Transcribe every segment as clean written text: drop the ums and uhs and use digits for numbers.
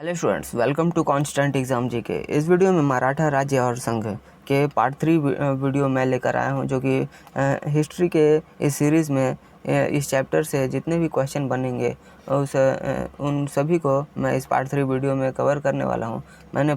Hello students, welcome to constant exam GK. इस video में मराठा राज्य और संघ के पार्ट 3 वीडियो मैं लेकर आया हूं, जो कि हिस्ट्री के इस सीरीज़ में इस चैप्टर से जितने भी क्वेश्चन बनेंगे उन सभी को मैं इस पार्ट 3 वीडियो में कवर करने वाला हूं। मैंने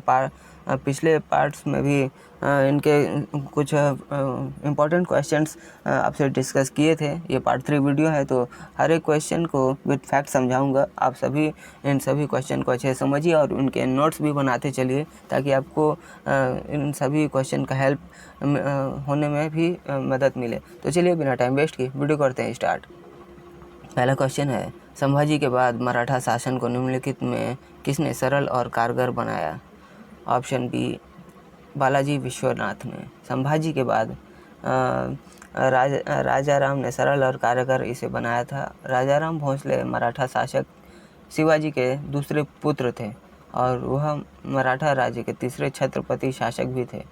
पिछले पार्ट्स में भी इनके कुछ इम्पोर्टेंट क्वेश्चंस आपसे डिस्कस किए थे। ये पार्ट 3 वीडियो है, तो हर एक क्वेश्चन को विद फैक्ट समझाऊंगा। आप सभी इन सभी क्वेश्चन को अच्छे से समझिए और उनके नोट्स भी बनाते चलिए, ताकि आपको इन सभी क्वेश्चन का हेल्प होने में भी मदद मिले। तो चलिए बिना टाइम वेस्ट किए वीडियो करते हैं स्टार्ट। पहला क्वेश्चन है, संभाजी के बाद मराठा शासन को निम्नलिखित में किसने सरल और कारगर बनाया? ऑप्शन बी, बालाजी विश्वनाथ ने। संभाजी के बाद राजा राम ने सरल और कारगर इसे बनाया था। राजा राम भोसले मराठा शासक शिवाजी के दूसरे पुत्र थे और वह मराठा राज्य के तीसरे छत्रपति शासक भी थे।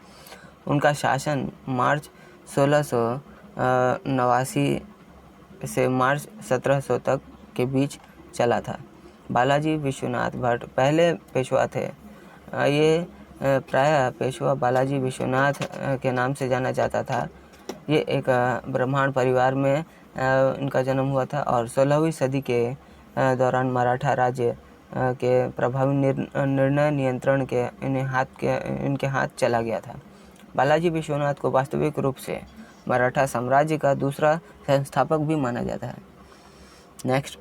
उनका शासन मार्च 1689 से मार्च 1700 तक के बीच चला था। बालाजी विश्वनाथ भट्ट पहले पेशवा थे। ये प्रायः पेशवा बालाजी विश्वनाथ के नाम से जाना जाता था। ये एक ब्राह्मण परिवार में इनका जन्म हुआ था और 16वीं सदी के दौरान मराठा राज्य के प्रभावी निर्णय नियंत्रण के इनके हाथ चला गया था। बालाजी विश्वनाथ को वास्तविक रूप से मराठा साम्राज्य का दूसरा संस्थापक भी माना जाता है। नेक्स्ट,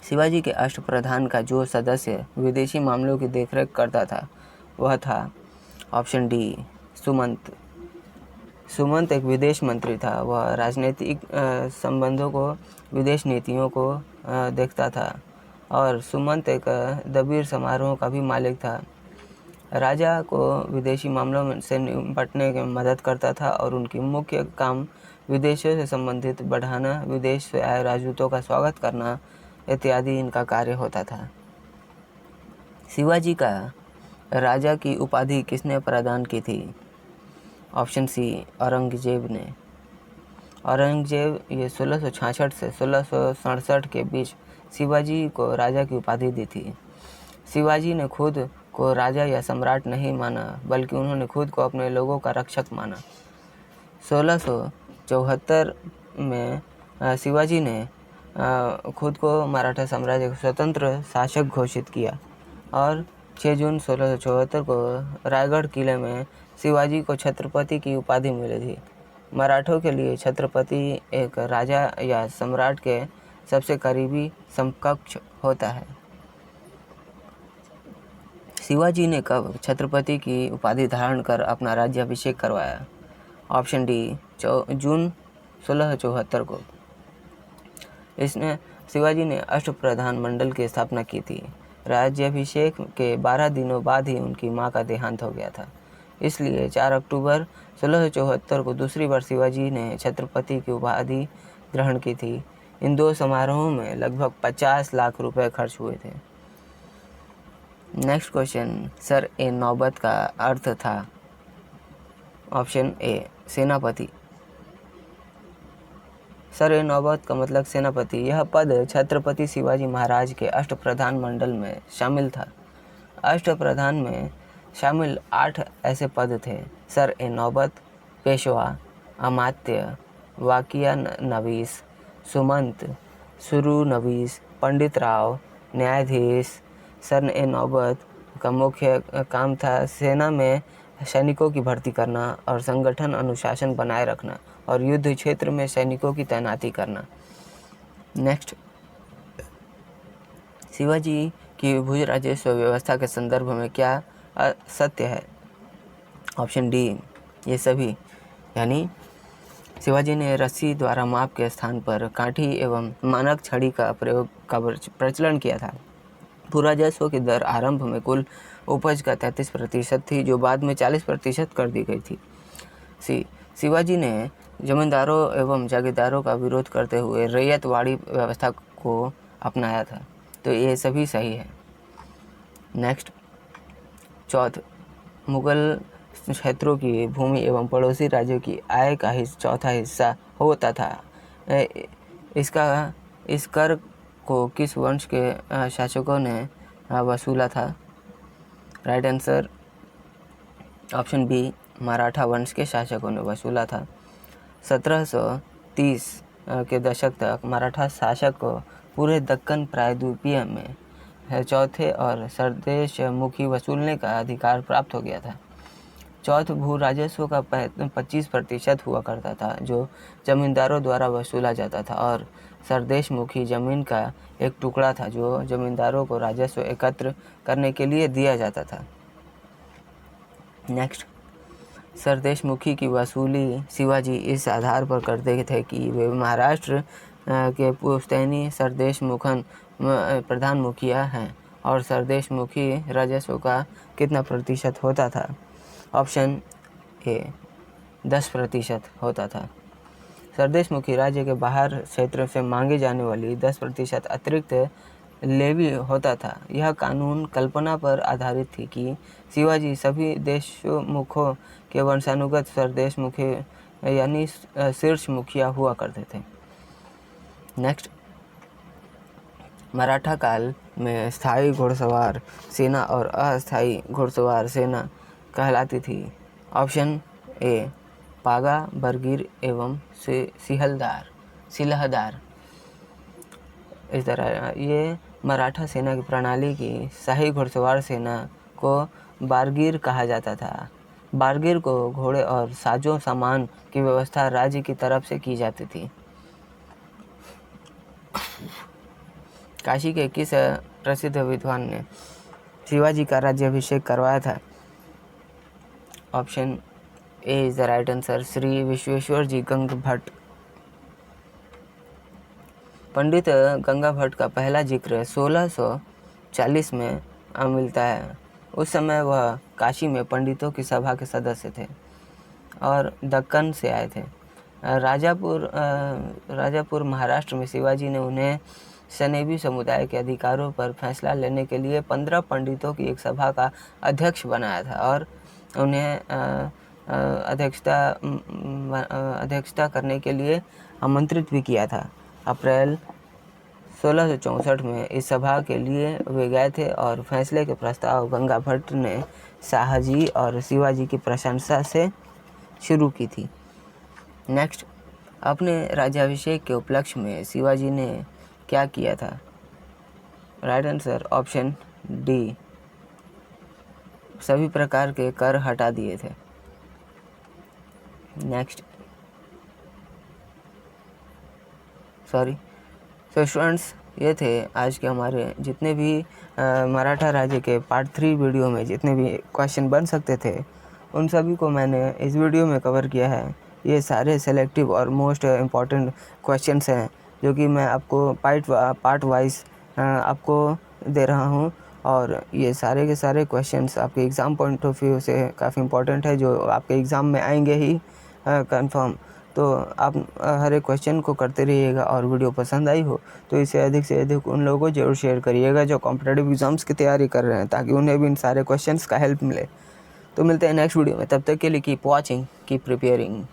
शिवाजी के अष्टप्रधान का जो सदस्य विदेशी मामलों की देखरेख करता था वह था ऑप्शन डी, सुमंत। सुमंत एक विदेश मंत्री था। वह राजनीतिक संबंधों को, विदेश नीतियों को देखता था और सुमंत एक दबीर समारोह का भी मालिक था। राजा को विदेशी मामलों से निपटने में मदद करता था और उनकी मुख्य काम विदेशों से संबंधित बढ़ाना, विदेश से आए राजदूतों का स्वागत करना इत्यादि इनका कार्य होता था। शिवाजी का राजा की उपाधि किसने प्रदान की थी? ऑप्शन सी, औरंगजेब ने। औरंगजेब ये 1666 से 1667 के बीच शिवाजी को राजा की उपाधि दी थी। शिवाजी ने खुद को राजा या सम्राट नहीं माना, बल्कि उन्होंने खुद को अपने लोगों का रक्षक माना। 1674 में शिवाजी ने खुद को मराठा साम्राज्य का स्वतंत्र शासक घोषित किया और 6 जून 1674 को रायगढ़ किले में शिवाजी को छत्रपति की उपाधि मिली थी। मराठों के लिए छत्रपति एक राजा या सम्राट के सबसे करीबी समकक्ष होता है। शिवाजी ने कब छत्रपति की उपाधि धारण कर अपना राज्याभिषेक करवाया? ऑप्शन डी, जून 1674 को। इसने शिवाजी ने अष्टप्रधान मंडल की स्थापना की थी। राज्याभिषेक के 12 दिनों बाद ही उनकी मां का देहांत हो गया था, इसलिए 4 अक्टूबर 1674 को दूसरी बार शिवाजी ने छत्रपति की उपाधि ग्रहण की थी। इन दो समारोहों में लगभग 50 लाख रुपए खर्च हुए थे। नेक्स्ट क्वेश्चन, सर ए नौबत का अर्थ था? ऑप्शन ए, सेनापति। सर ए नौबत का मतलब सेनापति। यह पद छत्रपति शिवाजी महाराज के अष्टप्रधान मंडल में शामिल था। अष्टप्रधान में शामिल 8 ऐसे पद थे: सर ए नौबत, पेशवा, अमात्य, वाकिया नवीस, सुमंत, सुरू नवीस, पंडित राव, न्यायाधीश। सर ए नौबत का मुख्य काम था सेना में सैनिकों की भर्ती करना और संगठन अनुशासन बनाए रखना और युद्ध क्षेत्र में सैनिकों की तैनाती करना। नेक्स्ट, शिवाजी की भुज राजस्व व्यवस्था के संदर्भ में क्या सत्य है? ऑप्शन डी, ये सभी। यानी शिवाजी ने रस्सी द्वारा माप के स्थान पर काठी एवं मानक छड़ी का प्रयोग का प्रचलन किया था। भू राजस्व की दर आरंभ में कुल उपज का 33% थी, जो बाद में 40% कर दी गई थी। शिवाजी ने जमींदारों एवं जागीरदारों का विरोध करते हुए रैयतवाड़ी व्यवस्था को अपनाया था। तो ये सभी सही है। नेक्स्ट, चौथ, मुगल क्षेत्रों की भूमि एवं पड़ोसी राज्यों की आय का चौथा हिस्सा होता था। इस कर को किस वंश के शासकों ने वसूला था। Right answer option B, Maratha वंश के शासकों ने वसूला था। 1730 के दशक तक मराठा शासक को पूरे दक्कन प्रायद्वीपीय में चौथे और सरदेश मुखी वसूलने का अधिकार प्राप्त हो गया था। चौथ भू राजस्व का 25% हुआ करता था, जो जमींदारों द्वारा वसूला जाता था, और सरदेश मुखी जमीन का एक टुकड़ा था जो जमींदारों को राजस्व एकत्र करने के लिए दिया जाता था। नेक्स्ट, सरदेश मुखी की वसूली शिवाजी इस आधार पर करते थे कि वे महाराष्ट्र के पुश्तैनी सरदेश मुखन प्रधान मुखिया हैं, और सरदेश मुखी राजस्व का कितना प्रतिशत होता था? ऑप्शन ए 10% होता था। सरदेश मुखी राज्य के बाहर क्षेत्र से मांगे जाने वाली 10% अतिरिक्त लेवी होता था। यह कानून कल्पना पर आधारित थी कि शिवाजी सभी देशमुखों के वंशानुगत सरदेश मुखी यानी शीर्ष मुखिया हुआ करते थे। नेक्स्ट, मराठा काल में स्थायी घुड़सवार सेना और अस्थायी घुड़सवार सेना कहलाती थी। ऑप्शन ए पागा, बरगीर एवं सिलहदार। इस तरह ये मराठा सेना की प्रणाली की शाही घुड़सवार सेना को बारगीर कहा जाता था। बारगीर को घोड़े और साजो सामान की व्यवस्था राज्य की तरफ से की जाती थी। काशी के किस प्रसिद्ध विद्वान ने शिवाजी का राज्याभिषेक करवाया था? Option A is the right answer, Shri Vishweshwar ji Gang Bhatt. Pandit Ganga Bhatt का पहला जिक्र 1640 में मिलता है। उस समय वह काशी में पंडितों की सभा के सदस्य थे और दक्कन से आए थे। राजापुर महाराष्ट्र में शिवाजी ने उन्हें सनेबी समुदाय के अधिकारों पर फैसला लेने के लिए 15 पंडितों की एक सभा का अध्यक्ष बनाया था और उन्हें अध्यक्षता करने के लिए आमंत्रित भी किया था। अप्रैल 1664 में इस सभा के लिए वे गए थे और फैसले के प्रस्ताव गंगा भट्ट ने शाहजी और शिवाजी की प्रशंसा से शुरू की थी। नेक्स्ट, अपने राज्याभिषेक के उपलक्ष्य में शिवाजी ने क्या किया था? राइट आंसर ऑप्शन डी, सभी प्रकार के कर हटा दिए थे। नेक्स्ट, तो स्टूडेंट्स, ये थे आज के हमारे जितने भी मराठा राज्य के पार्ट 3 वीडियो में जितने भी क्वेश्चन बन सकते थे उन सभी को मैंने इस वीडियो में कवर किया है। ये सारे सेलेक्टिव और मोस्ट इम्पॉर्टेंट क्वेश्चंस हैं जो कि मैं आपको पार्ट वाइज आपको दे रहा हूँ, और ये सारे के सारे क्वेश्चंस आपके एग्ज़ाम पॉइंट ऑफ व्यू से काफ़ी इम्पॉर्टेंट है, जो आपके एग्ज़ाम में आएंगे ही कंफर्म। तो आप हर एक क्वेश्चन को करते रहिएगा, और वीडियो पसंद आई हो तो इसे अधिक से अधिक उन लोगों को जरूर शेयर करिएगा जो कॉम्पिटिटिव एग्ज़ाम्स की तैयारी कर रहे हैं, ताकि उन्हें भी इन सारे क्वेश्चंस का हेल्प मिले। तो मिलते हैं नेक्स्ट वीडियो में, तब तक के लिए कीप वॉचिंग, कीप प्रिपेयरिंग।